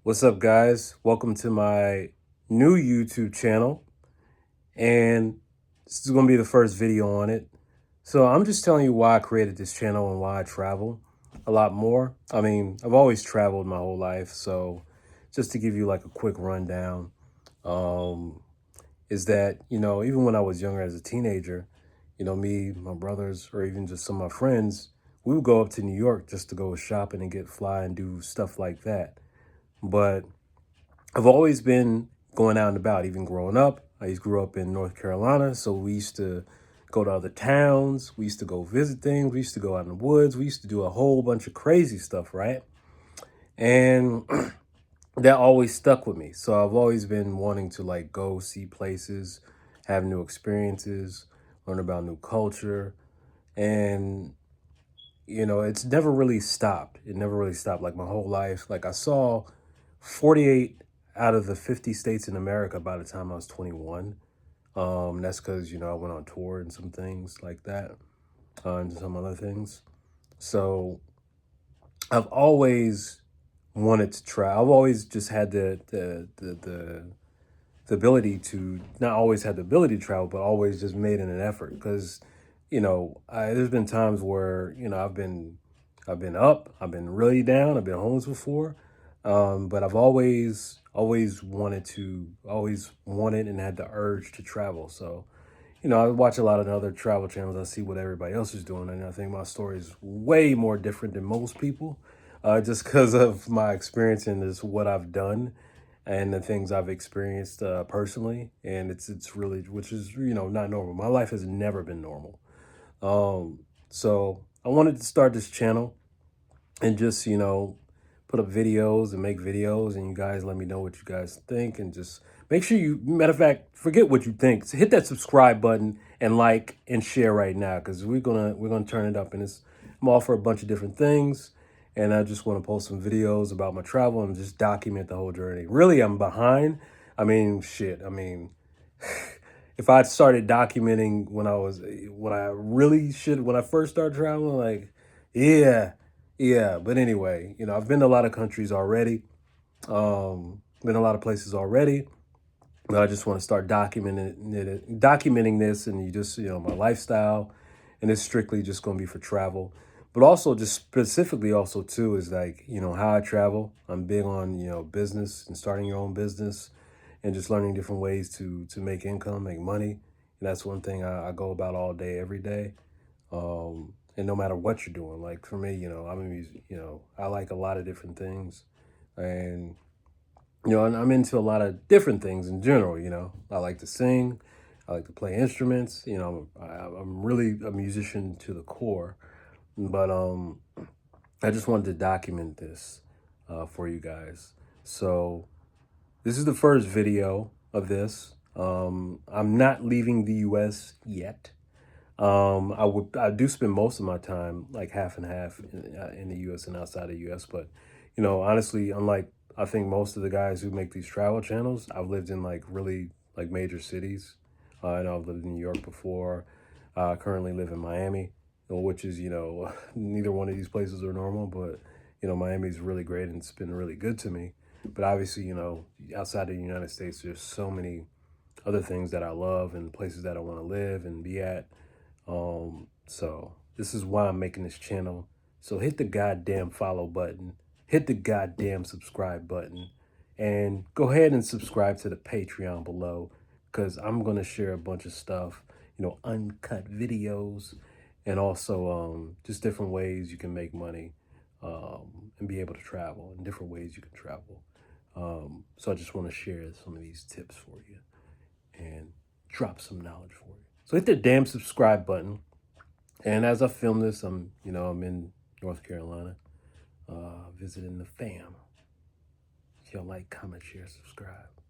What's up, guys? Welcome to my new YouTube channel, and this is going to be the first video on it. So I'm just telling you why I created this channel and why I travel a lot more. I mean, I've always traveled my whole life, so just to give you like a quick rundown, um, is that, even when I was younger as a teenager, me, my brothers, or even just some of my friends, we would go up to New York just to go shopping and get fly and do stuff like that. But I've always been going out and about, even growing up. Grew up in North Carolina, so we used to go to other towns. We used to go visit things. We used to go out in the woods. We used to do a whole bunch of crazy stuff, right? And that always stuck with me. So I've always been wanting to like go see places, have new experiences, learn about new culture. And, it's never really stopped. It never really stopped. Like my whole life, like I saw 48 out of the 50 states in America by the time I was 21. That's because, I went on tour and some things like that, and some other things. So I've always wanted to try. I've always just had the ability to, not always had the ability to travel, but always just made it an effort. Because, there's been times where, I've been up, I've been really down, I've been homeless before. But I've always wanted and had the urge to travel. So, I watch a lot of the other travel channels. I see what everybody else is doing, and I think my story is way more different than most people, just because of my experience and this what I've done and the things I've experienced personally. And it's really, which is not normal. My life has never been normal. So I wanted to start this channel and just put up videos and make videos, and you guys let me know what you guys think, and just make sure you, matter of fact, forget what you think, so hit that subscribe button and like and share right now, because we're gonna turn it up. And I'm all for a bunch of different things, and I just want to post some videos about my travel and just document the whole journey. Really, I'm behind. I mean, shit, I mean, if I'd started documenting when I first started traveling, like, yeah, yeah. But anyway, I've been to a lot of countries already, been a lot of places already, but I just want to start documenting this, and you just, my lifestyle, and it's strictly just going to be for travel. But also, just specifically, also too, is like, how I travel. I'm big on, business and starting your own business, and just learning different ways to make income, make money. And that's one thing I go about all day, every day. And no matter what you're doing, like for me, I'm a music, I like a lot of different things, and and I'm into a lot of different things in general. I like to sing, I like to play instruments. I'm really a musician to the core, but I just wanted to document this for you guys. So this is the first video of this. I'm not leaving the U.S. yet. I do spend most of my time like half and half in the U.S. and outside the U.S. But honestly, unlike I think most of the guys who make these travel channels, I've lived in like really like major cities. I know I've lived in New York before. I currently live in Miami, which is neither one of these places are normal, but Miami's really great and it's been really good to me. But obviously, outside the United States, there's so many other things that I love and places that I want to live and be at. So this is why I'm making this channel. So hit the goddamn follow button, hit the goddamn subscribe button, and go ahead and subscribe to the Patreon below, because I'm gonna share a bunch of stuff, uncut videos, and also just different ways you can make money, and be able to travel, and different ways you can travel. So I just want to share some of these tips for you and drop some knowledge for you. So hit the damn subscribe button. And as I film this, I'm in North Carolina, visiting the fam. If y'all like, comment, share, subscribe.